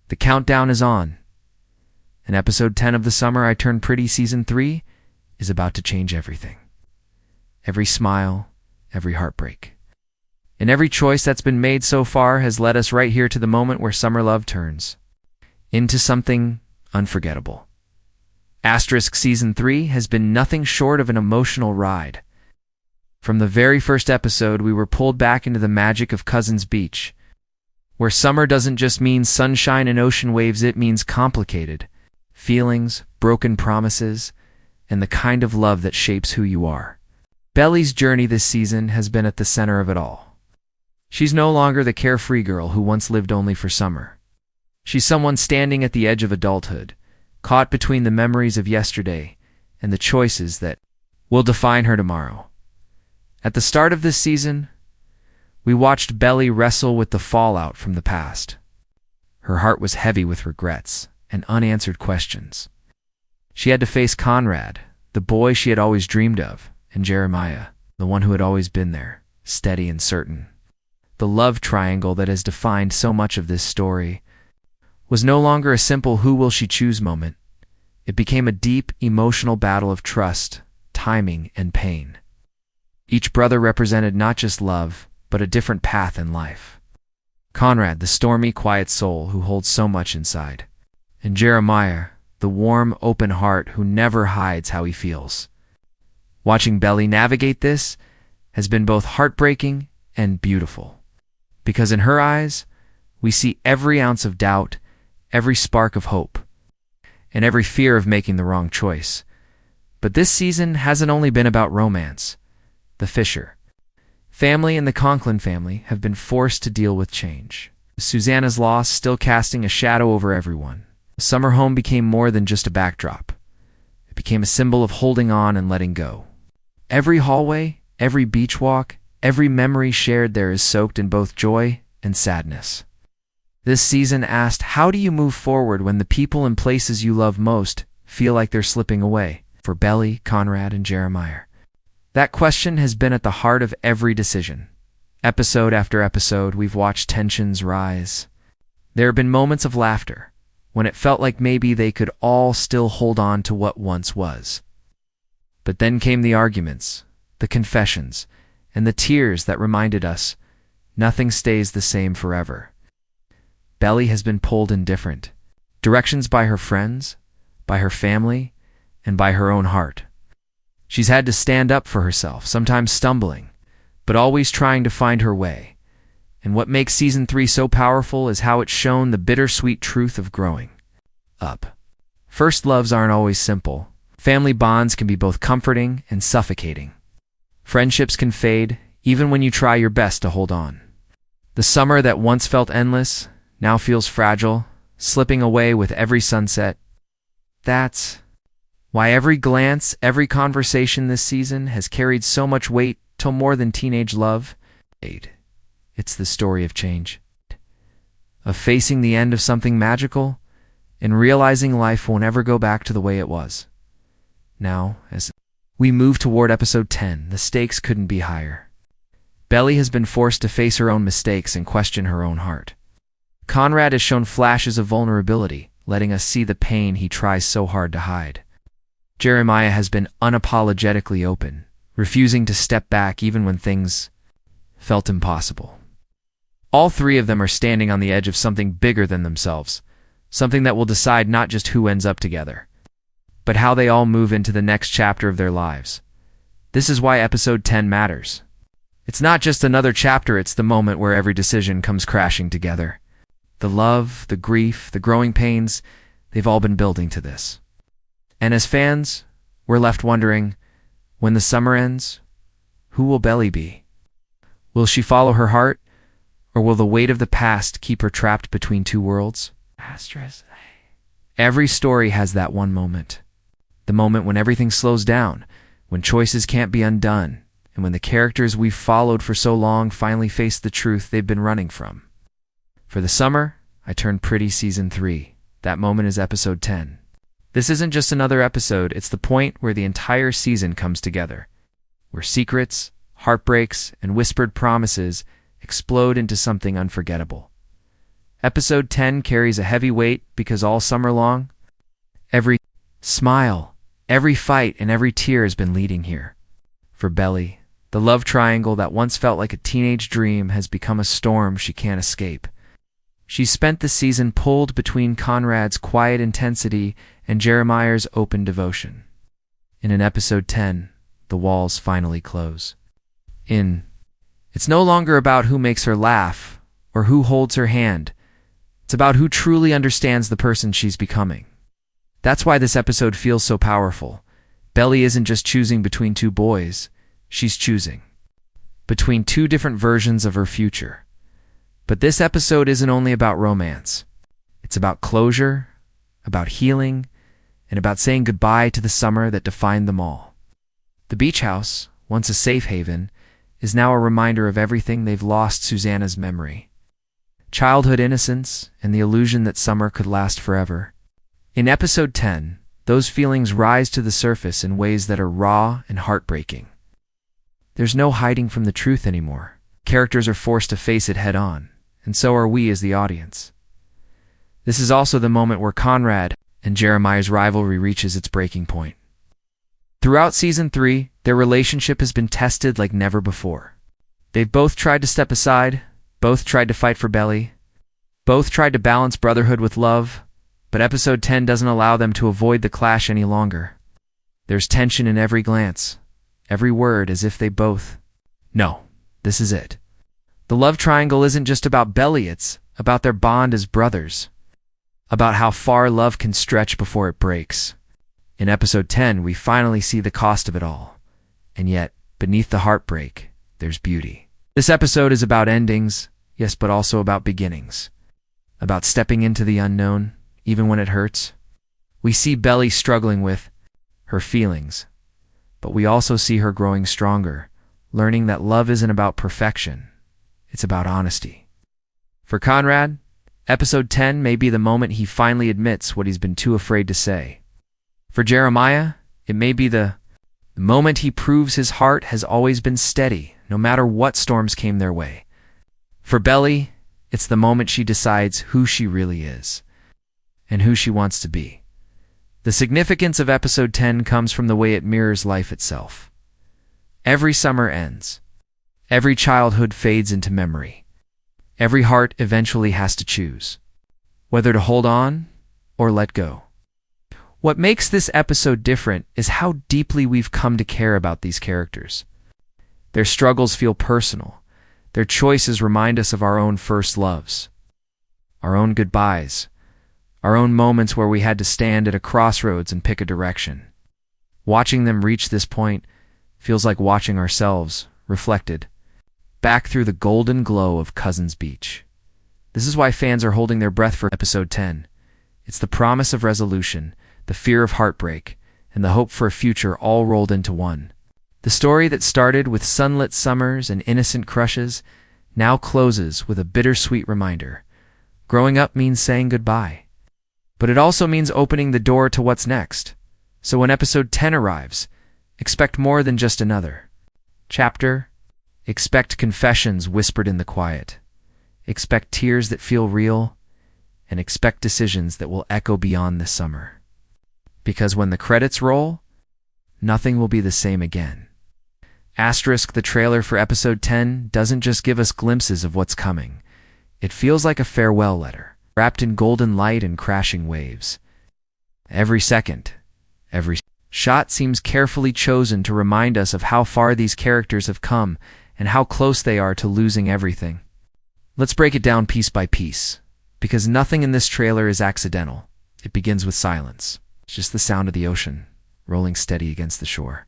The countdown is on, and episode 10 of The Summer I Turned Pretty Season 3 is about to change everything. Every smile, every heartbreak, and every choice that's been made so far has led us right here to the moment where summer love turns into something unforgettable. Asterisk Season 3 has been nothing short of an emotional ride. From the very first episode, we were pulled back into the magic of Cousins Beach, where summer doesn't just mean sunshine and ocean waves, it means complicated feelings, broken promises, and the kind of love that shapes who you are. Belly's journey this season has been at the center of it all. She's no longer the carefree girl who once lived only for summer. She's someone standing at the edge of adulthood, caught between the memories of yesterday and the choices that will define her tomorrow. At the start of this season, we watched Belly wrestle with the fallout from the past. Her heart was heavy with regrets and unanswered questions. She had to face Conrad, the boy she had always dreamed of, and Jeremiah, the one who had always been there, steady and certain. The love triangle that has defined so much of this story was no longer a simple who will she choose moment. It became a deep, emotional battle of trust, timing, and pain. Each brother represented not just love, but a different path in life. Conrad, the stormy, quiet soul who holds so much inside, and Jeremiah, the warm, open heart who never hides how he feels. Watching Belly navigate this has been both heartbreaking and beautiful, because in her eyes, we see every ounce of doubt, every spark of hope, and every fear of making the wrong choice. But this season hasn't only been about romance. The Fisher family and the Conklin family have been forced to deal with change. Susanna's loss still casting a shadow over everyone. The summer home became more than just a backdrop. It became a symbol of holding on and letting go. Every hallway, every beach walk, every memory shared there is soaked in both joy and sadness. This season asked, how do you move forward when the people and places you love most feel like they're slipping away? For Belly, Conrad, and Jeremiah, that question has been at the heart of every decision. Episode after episode, we've watched tensions rise. There have been moments of laughter, when it felt like maybe they could all still hold on to what once was. But then came the arguments, the confessions, and the tears that reminded us nothing stays the same forever. Belly has been pulled in different directions by her friends, by her family, and by her own heart. She's had to stand up for herself, sometimes stumbling, but always trying to find her way. And what makes Season 3 so powerful is how it's shown the bittersweet truth of growing up. First loves aren't always simple. Family bonds can be both comforting and suffocating. Friendships can fade, even when you try your best to hold on. The summer that once felt endless now feels fragile, slipping away with every sunset. That's why every glance, every conversation this season has carried so much weight till more than teenage love. It's the story of change, of facing the end of something magical and realizing life won't ever go back to the way it was. Now, as we move toward episode 10, the stakes couldn't be higher. Belly has been forced to face her own mistakes and question her own heart. Conrad has shown flashes of vulnerability, letting us see the pain he tries so hard to hide. Jeremiah has been unapologetically open, refusing to step back even when things felt impossible. All three of them are standing on the edge of something bigger than themselves, something that will decide not just who ends up together, but how they all move into the next chapter of their lives. This is why episode 10 matters. It's not just another chapter, it's the moment where every decision comes crashing together. The love, the grief, the growing pains, they've all been building to this. And as fans, we're left wondering, when the summer ends, who will Belly be? Will she follow her heart, or will the weight of the past keep her trapped between two worlds? Every story has that one moment. The moment when everything slows down, when choices can't be undone, and when the characters we've followed for so long finally face the truth they've been running from. For The Summer I Turned Pretty Season 3, that moment is episode 10. This isn't just another episode, it's the point where the entire season comes together, where secrets, heartbreaks, and whispered promises explode into something unforgettable. Episode 10 carries a heavy weight because all summer long, every smile, every fight, and every tear has been leading here. For Belly, the love triangle that once felt like a teenage dream has become a storm she can't escape. She spent the season pulled between Conrad's quiet intensity and Jeremiah's open devotion. In an episode 10, the walls finally close. It's no longer about who makes her laugh or who holds her hand. It's about who truly understands the person she's becoming. That's why this episode feels so powerful. Belly isn't just choosing between two boys, she's choosing between two different versions of her future. But this episode isn't only about romance. It's about closure, about healing, and about saying goodbye to the summer that defined them all. The beach house, once a safe haven, is now a reminder of everything they've lost Susanna's memory. Childhood innocence and the illusion that summer could last forever. In episode 10, those feelings rise to the surface in ways that are raw and heartbreaking. There's no hiding from the truth anymore. Characters are forced to face it head on, and so are we as the audience. This is also the moment where Conrad and Jeremiah's rivalry reaches its breaking point. Throughout Season 3, their relationship has been tested like never before. They've both tried to step aside, both tried to fight for Belly, both tried to balance brotherhood with love, but episode 10 doesn't allow them to avoid the clash any longer. There's tension in every glance, every word, as if they both know this is it. The love triangle isn't just about Belly, it's about their bond as brothers, about how far love can stretch before it breaks. In episode 10, we finally see the cost of it all. And yet, beneath the heartbreak, there's beauty. This episode is about endings, yes, but also about beginnings. About stepping into the unknown, even when it hurts. We see Belly struggling with her feelings, but we also see her growing stronger, learning that love isn't about perfection, it's about honesty. For Conrad, episode 10 may be the moment he finally admits what he's been too afraid to say. For Jeremiah, it may be the moment he proves his heart has always been steady, no matter what storms came their way. For Belly, it's the moment she decides who she really is and who she wants to be. The significance of episode 10 comes from the way it mirrors life itself. Every summer ends. Every childhood fades into memory. Every heart eventually has to choose whether to hold on or let go. What makes this episode different is how deeply we've come to care about these characters. Their struggles feel personal. Their choices remind us of our own first loves, our own goodbyes, our own moments where we had to stand at a crossroads and pick a direction. Watching them reach this point feels like watching ourselves, reflected, back through the golden glow of Cousins Beach. This is why fans are holding their breath for episode 10. It's the promise of resolution, the fear of heartbreak, and the hope for a future all rolled into one. The story that started with sunlit summers and innocent crushes now closes with a bittersweet reminder. Growing up means saying goodbye. But it also means opening the door to what's next. So when episode 10 arrives, expect more than just another chapter. Expect confessions whispered in the quiet. Expect tears that feel real. And expect decisions that will echo beyond this summer. Because when the credits roll, nothing will be the same again. Asterisk, the trailer for episode 10 doesn't just give us glimpses of what's coming. It feels like a farewell letter, wrapped in golden light and crashing waves. Every second, every shot seems carefully chosen to remind us of how far these characters have come and how close they are to losing everything. Let's break it down piece by piece, because nothing in this trailer is accidental. It begins with silence. It's just the sound of the ocean, rolling steady against the shore.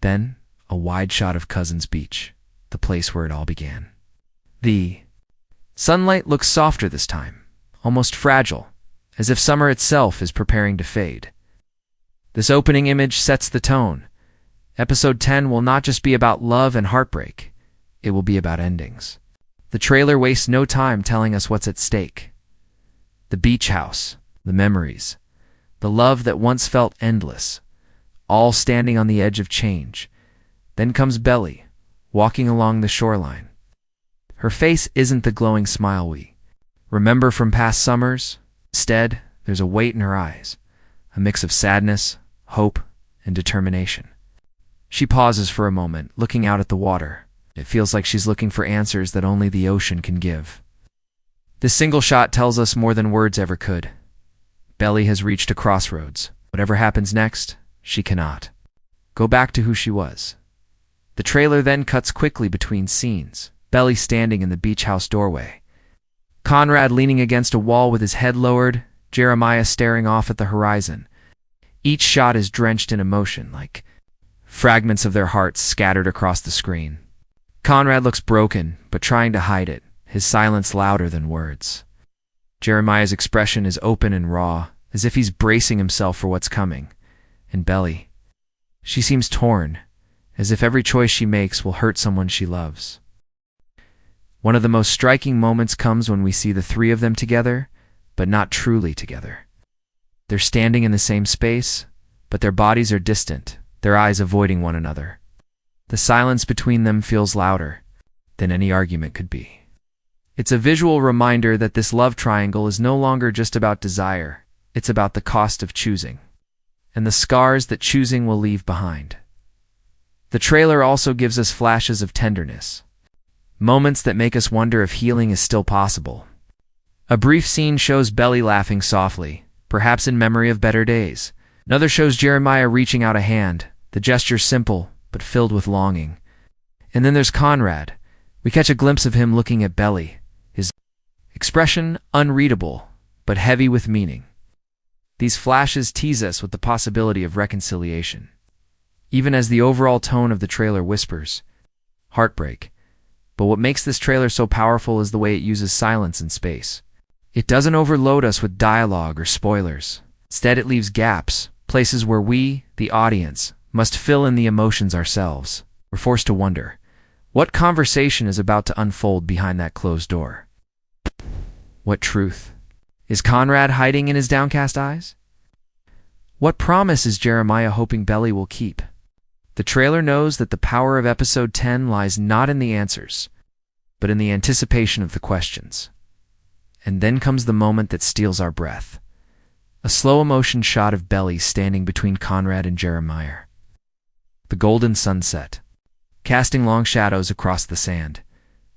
Then, a wide shot of Cousins Beach, the place where it all began. The sunlight looks softer this time, almost fragile, as if summer itself is preparing to fade. This opening image sets the tone. Episode 10 will not just be about love and heartbreak, it will be about endings. The trailer wastes no time telling us what's at stake. The beach house, the memories, the love that once felt endless, all standing on the edge of change. Then comes Belly, walking along the shoreline. Her face isn't the glowing smile we remember from past summers. Instead, there's a weight in her eyes, a mix of sadness, hope, and determination. She pauses for a moment, looking out at the water. It feels like she's looking for answers that only the ocean can give. This single shot tells us more than words ever could. Belly has reached a crossroads. Whatever happens next, she cannot go back to who she was. The trailer then cuts quickly between scenes. Belly standing in the beach house doorway, Conrad leaning against a wall with his head lowered, Jeremiah staring off at the horizon. Each shot is drenched in emotion, like fragments of their hearts scattered across the screen. Conrad looks broken, but trying to hide it, his silence louder than words. Jeremiah's expression is open and raw, as if he's bracing himself for what's coming. And Belly, she seems torn, as if every choice she makes will hurt someone she loves. One of the most striking moments comes when we see the three of them together, but not truly together. They're standing in the same space, but their bodies are distant, their eyes avoiding one another. The silence between them feels louder than any argument could be. It's a visual reminder that this love triangle is no longer just about desire, it's about the cost of choosing, and the scars that choosing will leave behind. The trailer also gives us flashes of tenderness, moments that make us wonder if healing is still possible. A brief scene shows Belly laughing softly, perhaps in memory of better days. Another shows Jeremiah reaching out a hand, the gesture simple, but filled with longing. And then there's Conrad. We catch a glimpse of him looking at Belly, his expression unreadable, but heavy with meaning. These flashes tease us with the possibility of reconciliation, even as the overall tone of the trailer whispers heartbreak. But what makes this trailer so powerful is the way it uses silence and space. It doesn't overload us with dialogue or spoilers. Instead, it leaves gaps, places where we, the audience, must fill in the emotions ourselves. We're forced to wonder, what conversation is about to unfold behind that closed door? What truth? Is Conrad hiding in his downcast eyes? What promise is Jeremiah hoping Belly will keep? The trailer knows that the power of episode 10 lies not in the answers, but in the anticipation of the questions. And then comes the moment that steals our breath. A slow motion shot of Belly standing between Conrad and Jeremiah. The golden sunset, casting long shadows across the sand.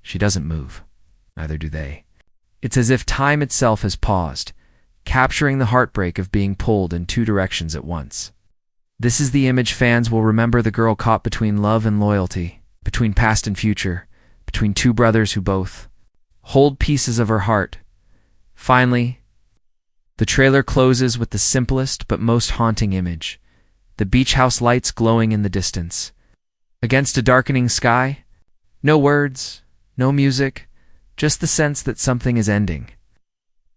She doesn't move. Neither do they. It's as if time itself has paused, capturing the heartbreak of being pulled in two directions at once. This is the image fans will remember, the girl caught between love and loyalty, between past and future, between two brothers who both hold pieces of her heart. Finally, the trailer closes with the simplest but most haunting image, the beach house lights glowing in the distance. Against a darkening sky, no words, no music, just the sense that something is ending.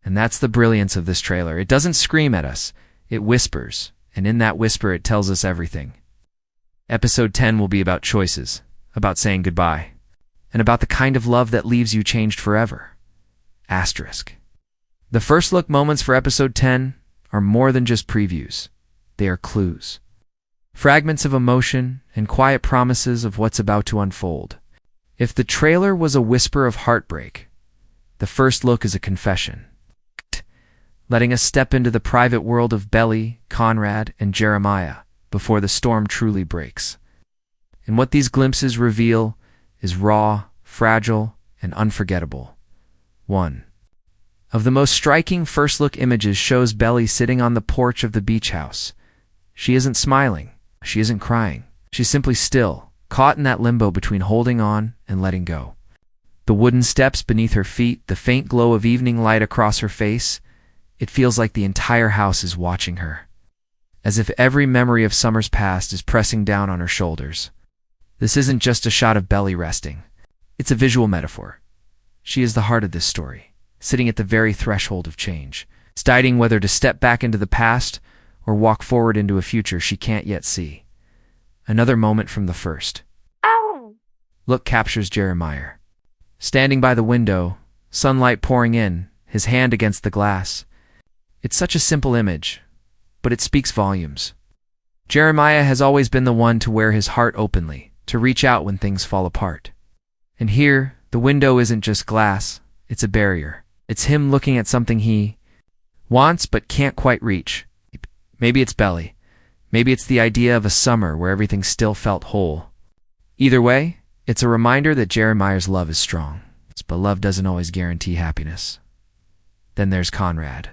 And that's the brilliance of this trailer. It doesn't scream at us, it whispers. And in that whisper, it tells us everything. Episode 10 will be about choices, about saying goodbye, and about the kind of love that leaves you changed forever. Asterisk. The first look moments for episode 10 are more than just previews. They are clues. Fragments of emotion and quiet promises of what's about to unfold. If the trailer was a whisper of heartbreak, the first look is a confession, letting us step into the private world of Belly, Conrad, and Jeremiah before the storm truly breaks. And what these glimpses reveal is raw, fragile, and unforgettable. 1. Of the most striking first-look images shows Belly sitting on the porch of the beach house. She isn't smiling. She isn't crying. She's simply still, caught in that limbo between holding on and letting go. The wooden steps beneath her feet, the faint glow of evening light across her face, it feels like the entire house is watching her, as if every memory of summers past is pressing down on her shoulders. This isn't just a shot of Belly resting. It's a visual metaphor. She is the heart of this story, sitting at the very threshold of change, deciding whether to step back into the past or walk forward into a future she can't yet see. Another moment from the first look captures Jeremiah. Standing by the window, sunlight pouring in, his hand against the glass. It's such a simple image, but it speaks volumes. Jeremiah has always been the one to wear his heart openly, to reach out when things fall apart. And here, The window isn't just glass, it's a barrier. It's him looking at something he wants but can't quite reach. Maybe it's Belly. Maybe it's the idea of a summer where everything still felt whole. Either way, it's a reminder that Jeremiah's love is strong, but love doesn't always guarantee happiness. Then there's Conrad.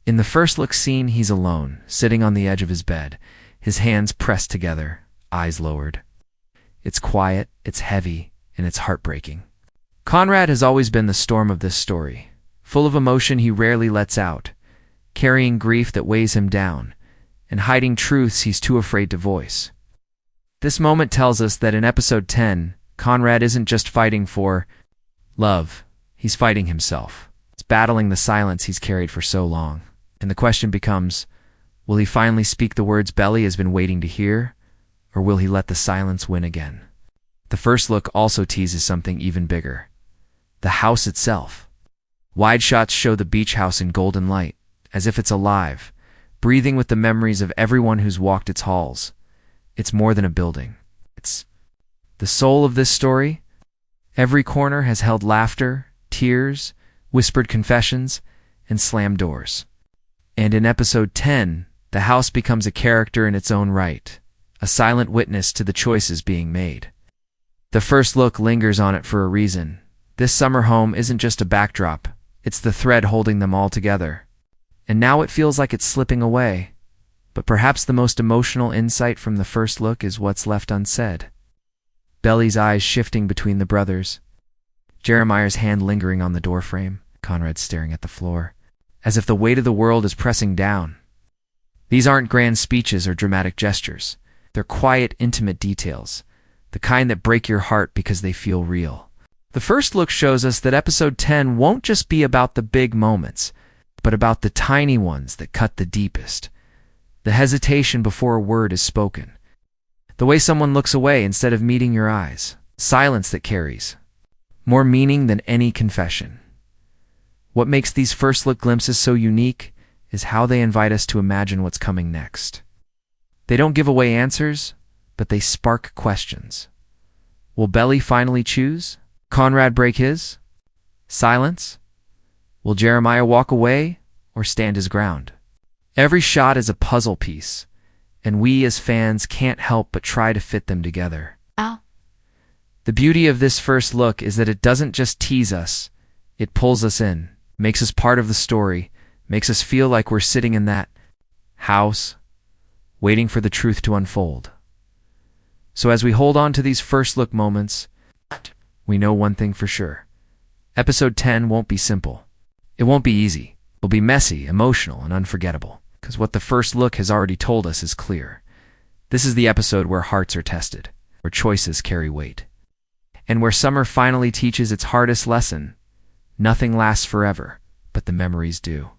In the first look scene, he's alone, sitting on the edge of his bed, his hands pressed together, eyes lowered. It's quiet, it's heavy, and it's heartbreaking. Conrad has always been the storm of this story, full of emotion he rarely lets out, carrying grief that weighs him down, and hiding truths he's too afraid to voice. This moment tells us that in episode 10, Conrad isn't just fighting for love, he's fighting himself. It's battling the silence he's carried for so long. And the question becomes, will he finally speak the words Belly has been waiting to hear, or will he let the silence win again? The first look also teases something even bigger. The house itself. Wide shots show the beach house in golden light, as if it's alive, breathing with the memories of everyone who's walked its halls. It's more than a building. It's the soul of this story. Every corner has held laughter, tears, whispered confessions, and slammed doors. And in episode 10, the house becomes a character in its own right, a silent witness to the choices being made. The first look lingers on it for a reason. This summer home isn't just a backdrop, it's the thread holding them all together. And now it feels like it's slipping away. But perhaps the most emotional insight from the first look is what's left unsaid. Belly's eyes shifting between the brothers. Jeremiah's hand lingering on the doorframe, Conrad staring at the floor, as if the weight of the world is pressing down. These aren't grand speeches or dramatic gestures. They're quiet, intimate details, the kind that break your heart because they feel real. The first look shows us that episode 10 won't just be about the big moments, but about the tiny ones that cut the deepest. The hesitation before a word is spoken. The way someone looks away instead of meeting your eyes. Silence that carries more meaning than any confession. What makes these first look glimpses so unique is how they invite us to imagine what's coming next. They don't give away answers, but they spark questions. Will Belly finally choose? Conrad break his silence? Will Jeremiah walk away or stand his ground? Every shot is a puzzle piece, and we as fans can't help but try to fit them together. The beauty of this first look is that it doesn't just tease us, it pulls us in, makes us part of the story, makes us feel like we're sitting in that house, waiting for the truth to unfold. So as we hold on to these first look moments, we know one thing for sure. Episode 10 won't be simple. It won't be easy. It'll be messy, emotional, and unforgettable. Because what the first look has already told us is clear. This is the episode where hearts are tested, where choices carry weight, and where summer finally teaches its hardest lesson. Nothing lasts forever, but the memories do.